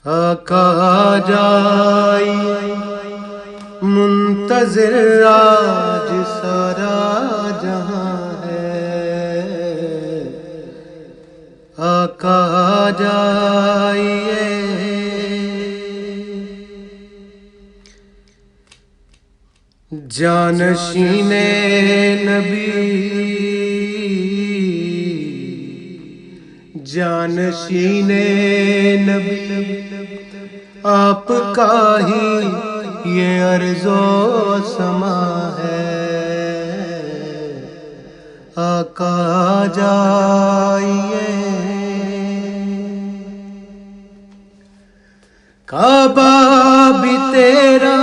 آقا جائی منتظر آج سارا جہاں ہے، آقا جائیے جانشین نبی، جانشین نبی آپ کا ہی یہ عرض و سما ہے، آقا جائیے کعبہ بھی تیرا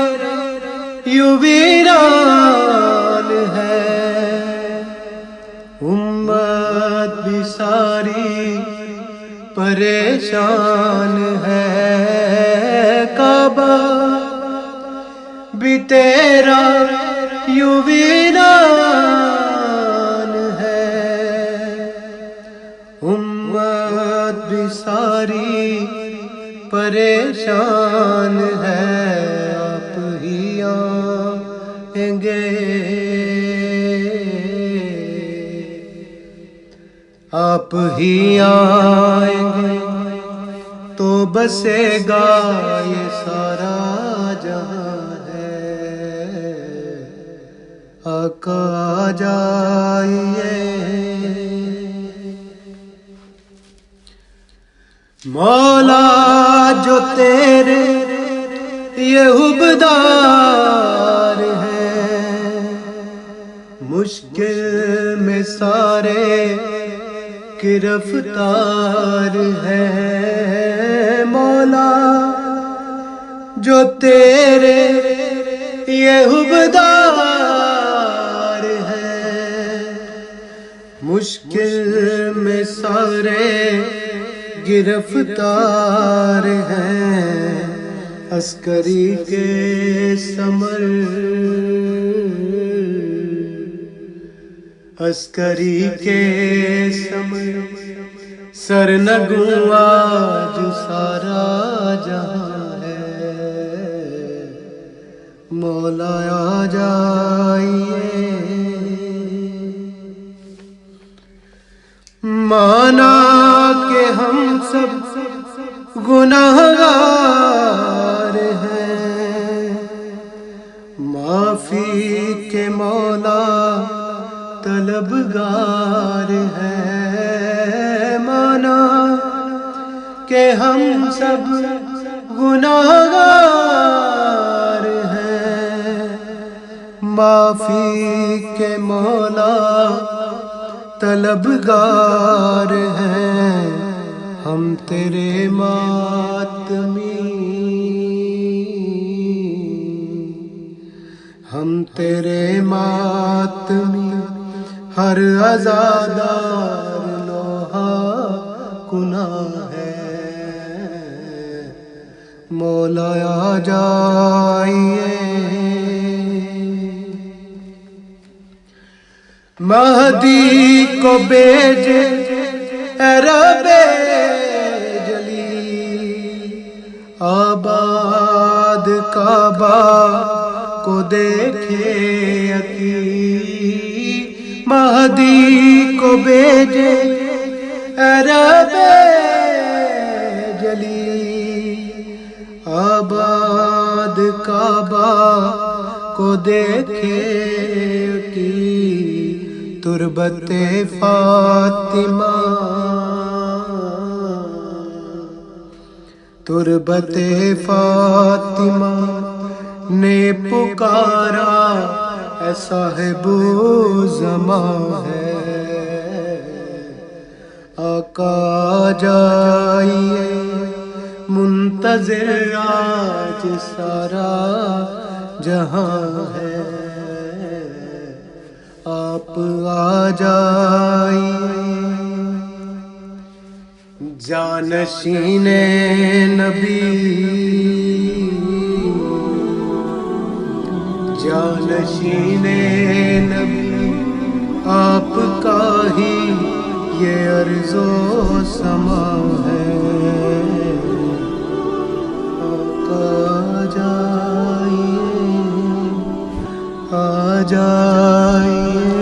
یوں ویران ہے، امت بھی ساری پریشان ہے، کعبہ بھی تیرا یوں ویران ہے، امت بھی ساری پریشان ہے، آپ ہی آئیں گے، آپ ہی آئیں گے تو بسے گا یہ سارا جہاں ہے، آقا جائیے مولا جو تیرے یہ حبدار ہیں، مشکل میں سارے گرفتار ہیں، مولا جو تیرے یہ حبدار ہیں، مشکل میں سارے گرفتار ہیں، عسکری کے ثمر، عسکری کے ثمر سرنگوں آج سارا جہاں ہے، مولا آ جائیے مانا کہ ہم سب گناہگار ہیں، معافی کے مولا طلبگار ہیں، مانا کہ ہم سب گناہگار ہیں، معافی کے مولا طلبگار ہیں، ہم تیرے ماتمی، ہم تیرے ماتمی ہر عزادار لوہا کنا ہے، مولا آ جائیے مہدی کو بھیجے اے رب جلی، آباد کعبہ کو دیکھے یقین، مہدی کو بھیجے اے رب جلی، آباد کعبہ کو دیکھے یقین، تربت فاطمہ، تربت فاطمہ نے پکارا اے صاحب زمان ہے، آقا جائیے منتظر آج سارا جہاں ہے، آپ آ جائیے جانشین نبی، جانشین نبی آپ کا ہی یہ عرض و سما ہے، جائیے